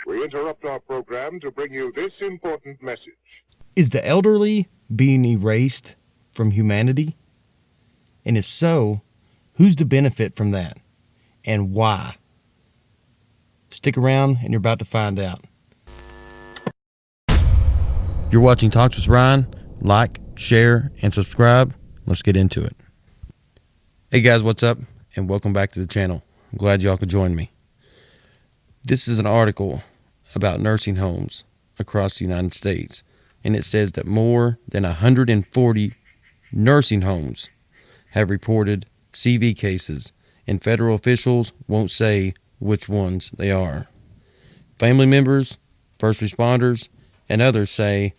We interrupt our program to bring you this important message. Is the elderly being erased from humanity? And if so, who's to benefit from that? And why? Stick around and you're about to find out. You're watching Talks with Ryan. Like, share, and subscribe. Let's get into it. Hey guys, what's up? And welcome back to the channel. I'm glad y'all could join me. This is an article about nursing homes across the United States. And it says that more than 140 nursing homes have reported CV cases, and federal officials won't say which ones they are. Family members, first responders, and others say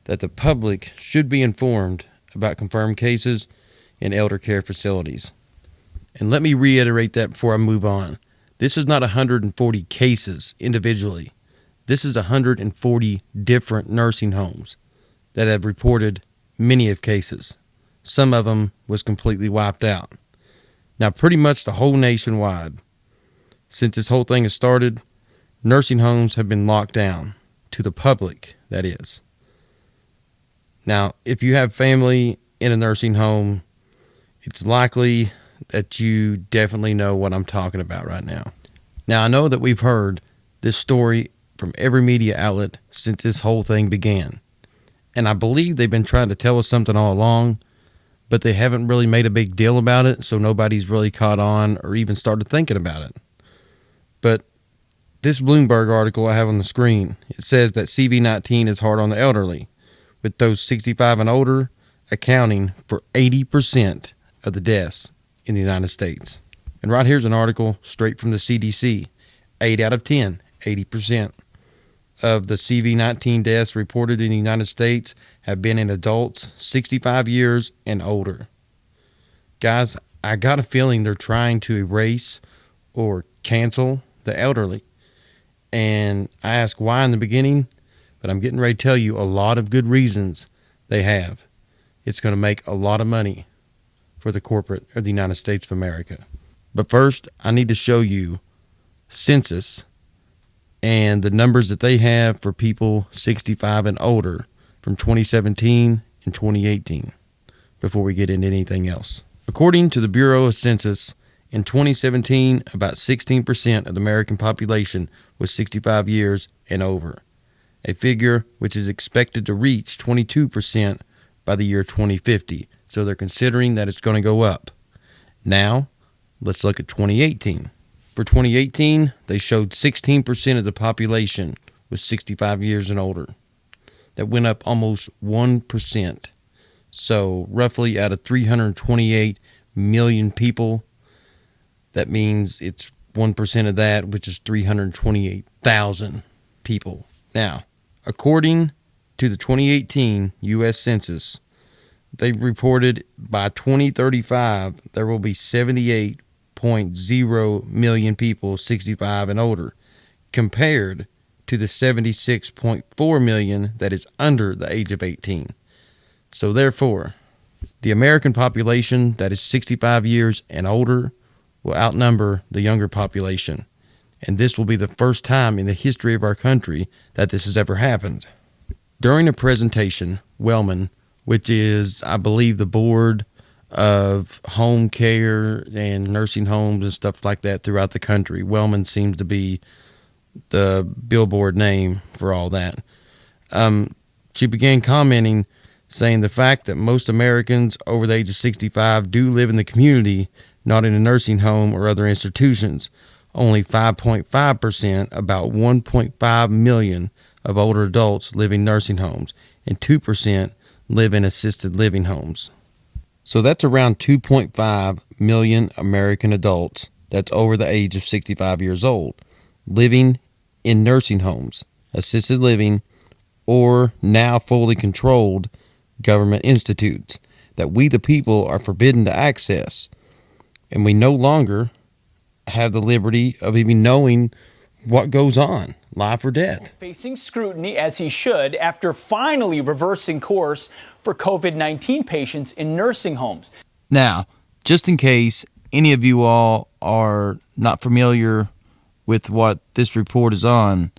that the public should be informed about confirmed cases in elder care facilities. And let me reiterate that before I move on. This is not 140 cases individually. This is 140 different nursing homes that have reported many of cases. Some of them was completely wiped out. Now, pretty much the whole nationwide, since this whole thing has started, nursing homes have been locked down to the public, that is. Now, if you have family in a nursing home, it's likely that you definitely know what I'm talking about right now. Now, I know that we've heard this story from every media outlet since this whole thing began. And I believe they've been trying to tell us something all along, but they haven't really made a big deal about it, so nobody's really caught on or even started thinking about it. But this Bloomberg article I have on the screen, it says that CV-19 is hard on the elderly, with those 65 and older accounting for 80% of the deaths in the United States. And right here's an article straight from the CDC. 8 out of 10, 80% of the CV-19 deaths reported in the United States have been in adults 65 years and older. Guys, I got a feeling they're trying to erase or cancel the elderly. And I asked why in the beginning, but I'm getting ready to tell you a lot of good reasons they have. It's going to make a lot of money for the corporate of the United States of America. But first, I need to show you census and the numbers that they have for people 65 and older from 2017 and 2018 before we get into anything else. According to the Bureau of Census, in 2017, about 16% of the American population was 65 years and over, a figure which is expected to reach 22% by the year 2050. So they're considering that it's going to go up. Now, let's look at 2018. For 2018, they showed 16% of the population was 65 years and older. That went up almost 1%. So roughly out of 328 million people, that means it's 1% of that, which is 328,000 people. Now, according to the 2018 U.S. Census, they reported by 2035 there will be 78.0 million people 65 and older, compared to the 76.4 million that is under the age of 18. So therefore, the American population that is 65 years and older will outnumber the younger population. And this will be the first time in the history of our country that this has ever happened. During a presentation, Wellman, which is, I believe, the board of home care and nursing homes and stuff like that throughout the country. Wellman seems to be the billboard name for all that. She began commenting, saying the fact that most Americans over the age of 65 do live in the community, not in a nursing home or other institutions. Only 5.5%, about 1.5 million of older adults live in nursing homes, and 2% live in assisted living homes. So that's around 2.5 million American adults that's over the age of 65 years old, living in nursing homes, assisted living, or now fully controlled government institutes that we the people are forbidden to access. And we no longer have the liberty of even knowing what goes on, life or death. Facing scrutiny, as he should, after finally reversing course for COVID-19 patients in nursing homes. Now, just in case any of you all are not familiar with what this report is on,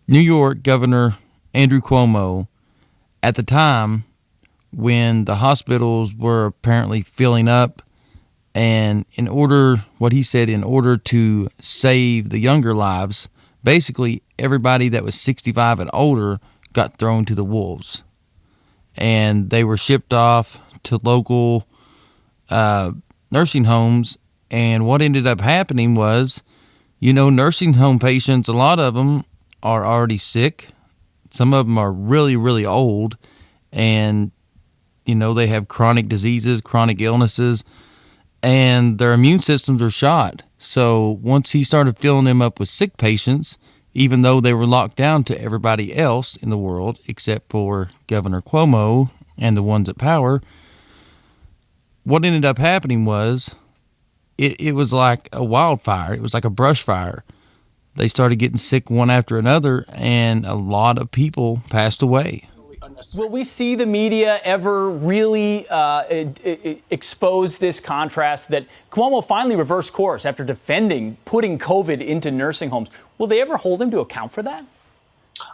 New York Governor Andrew Cuomo, at the time when the hospitals were apparently filling up, and in order to save the younger lives, basically everybody that was 65 and older got thrown to the wolves, and they were shipped off to local nursing homes. And what ended up happening was, nursing home patients, a lot of them are already sick. Some of them are really, really old, and they have chronic diseases, chronic illnesses, and their immune systems are shot. So once he started filling them up with sick patients, even though they were locked down to everybody else in the world except for Governor Cuomo and the ones at power, what ended up happening was it was like a wildfire. It was like a brush fire. They started getting sick one after another, and a lot of people passed away. Will we see the media ever really expose this contrast that Cuomo finally reversed course after defending putting COVID into nursing homes? Will they ever hold him to account for that?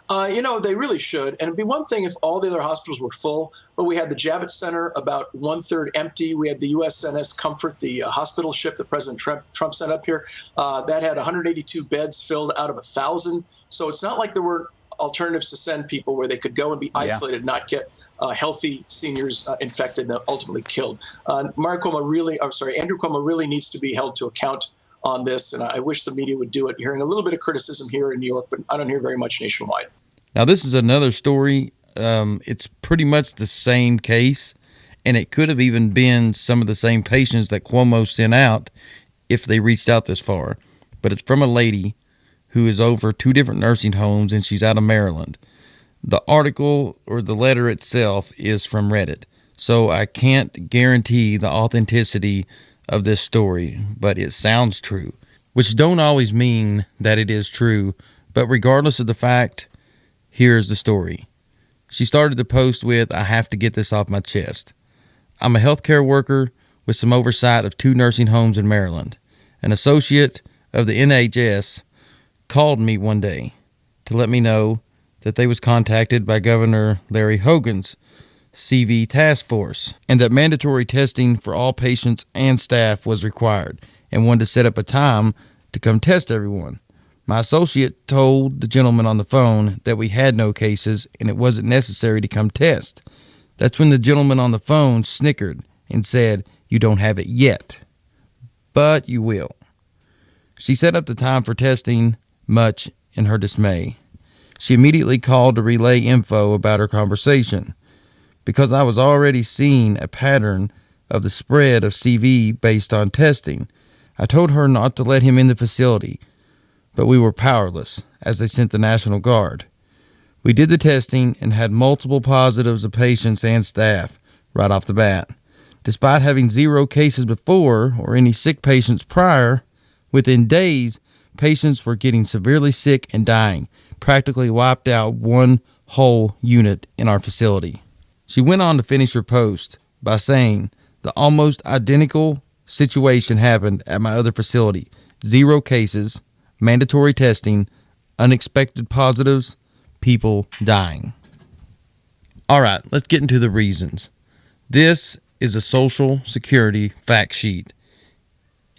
They really should. And it'd be one thing if all the other hospitals were full, but we had the Javits Center about 1/3 empty. We had the USNS Comfort, the hospital ship that President Trump sent up here, that had 182 beds filled out of 1,000. So it's not like there were alternatives to send people where they could go and be isolated, not get healthy seniors infected and ultimately killed. Andrew Cuomo really needs to be held to account on this, and I wish the media would do it. Hearing a little bit of criticism here in New York, but I don't hear very much nationwide. Now, this is another story. It's pretty much the same case, and it could have even been some of the same patients that Cuomo sent out if they reached out this far. But it's from a lady who is over 2 different nursing homes, and she's out of Maryland. The article or the letter itself is from Reddit, so I can't guarantee the authenticity of this story, but it sounds true, which don't always mean that it is true. But regardless of the fact, here's the story. She started the post with, "I have to get this off my chest. I'm a healthcare worker with some oversight of 2 nursing homes in Maryland. An associate of the NHS called me one day to let me know that they was contacted by Governor Larry Hogan's CV task force, and that mandatory testing for all patients and staff was required, and wanted to set up a time to come test everyone. My associate told the gentleman on the phone that we had no cases and it wasn't necessary to come test. That's when the gentleman on the phone snickered and said, 'You don't have it yet, but you will.' She set up the time for testing, much in her dismay. She immediately called to relay info about her conversation. Because I was already seeing a pattern of the spread of CV based on testing, I told her not to let him in the facility, but we were powerless as they sent the National Guard. We did the testing and had multiple positives of patients and staff right off the bat. Despite having 0 cases before or any sick patients prior, within days, patients were getting severely sick and dying, practically wiped out one whole unit in our facility." She went on to finish her post by saying, "The almost identical situation happened at my other facility. 0 cases, mandatory testing, unexpected positives, people dying." All right, let's get into the reasons. This is a Social Security fact sheet.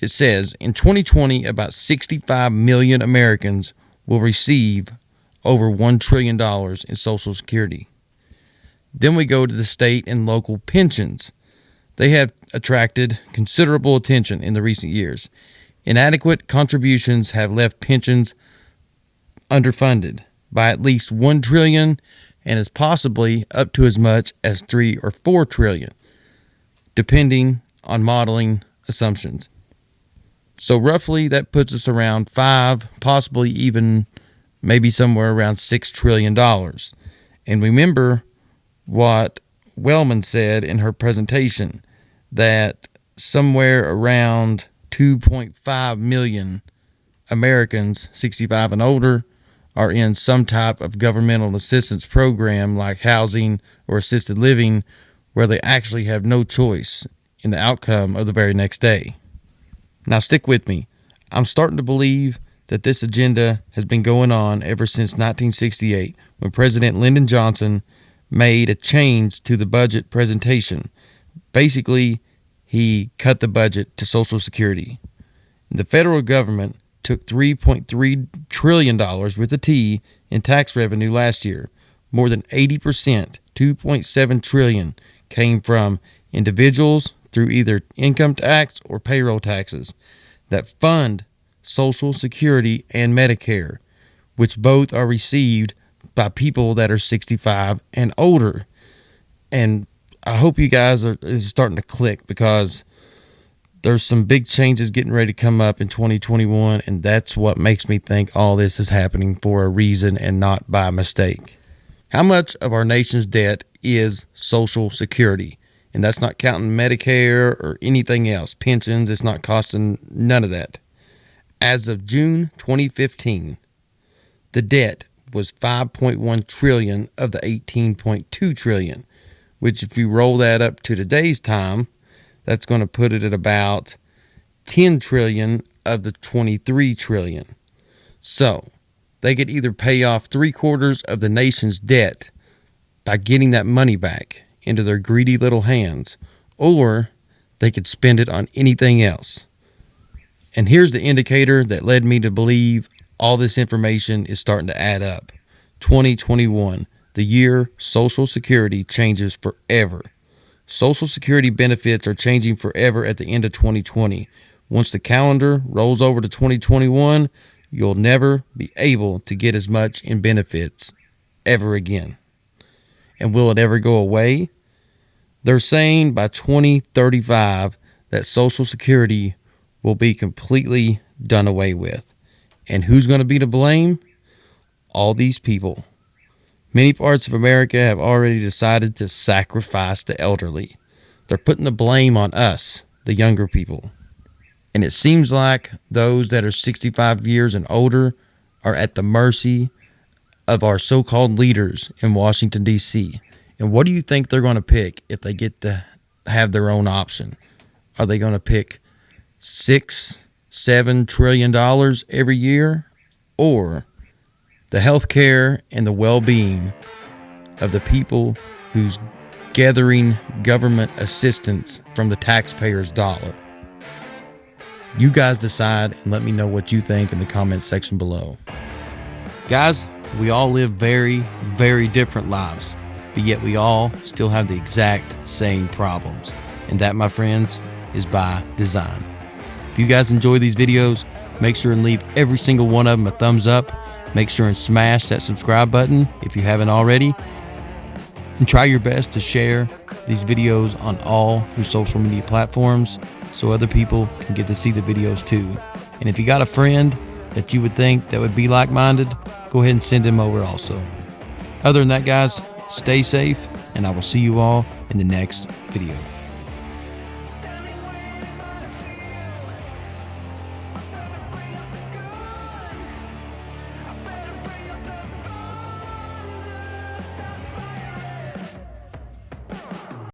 It says, in 2020, about 65 million Americans will receive over $1 trillion in Social Security. Then we go to the state and local pensions. They have attracted considerable attention in the recent years. Inadequate contributions have left pensions underfunded by at least $1 trillion and is possibly up to as much as $3 or $4 trillion, depending on modeling assumptions. So roughly that puts us around 5, possibly even maybe somewhere around $6 trillion. And remember what Wellman said in her presentation, that somewhere around 2.5 million Americans 65 and older are in some type of governmental assistance program like housing or assisted living, where they actually have no choice in the outcome of the very next day. Now stick with me. I'm starting to believe that this agenda has been going on ever since 1968, when President Lyndon Johnson made a change to the budget presentation. Basically, he cut the budget to Social Security. The federal government took $3.3 trillion with a T in tax revenue last year. More than 80%, $2.7 trillion, came from individuals through either income tax or payroll taxes that fund Social Security and Medicare, which both are received by people that are 65 and older. And I hope you guys is starting to click, because there's some big changes getting ready to come up in 2021, and that's what makes me think all this is happening for a reason and not by mistake. How much of our nation's debt is Social Security? And that's not counting Medicare or anything else. Pensions, it's not costing none of that. As of June 2015, the debt was $5.1 trillion of the $18.2 trillion, which if you roll that up to today's time, that's going to put it at about $10 trillion of the $23 trillion. So they could either pay off 3/4 of the nation's debt by getting that money back into their greedy little hands, or they could spend it on anything else. And here's the indicator that led me to believe all this information is starting to add up. 2021, the year Social Security changes forever. Social Security benefits are changing forever at the end of 2020. Once the calendar rolls over to 2021, you'll never be able to get as much in benefits ever again. And will it ever go away? They're saying by 2035 that Social Security will be completely done away with. And who's going to be to blame? All these people. Many parts of America have already decided to sacrifice the elderly. They're putting the blame on us, the younger people. And it seems like those that are 65 years and older are at the mercy of our so-called leaders in Washington, D.C. And what do you think they're going to pick if they get to have their own option? Are they going to pick $6-7 trillion every year, or the health care and the well-being of the people who's gathering government assistance from the taxpayer's dollar? You guys decide, and let me know what you think in the comments section below. Guys, we all live very, very different lives, but yet we all still have the exact same problems. And that, my friends, is by design. If you guys enjoy these videos, make sure and leave every single one of them a thumbs up. Make sure and smash that subscribe button if you haven't already. And try your best to share these videos on all your social media platforms so other people can get to see the videos too. And if you got a friend that you would think that would be like-minded, go ahead and send them over also. Other than that, guys, stay safe, and I will see you all in the next video.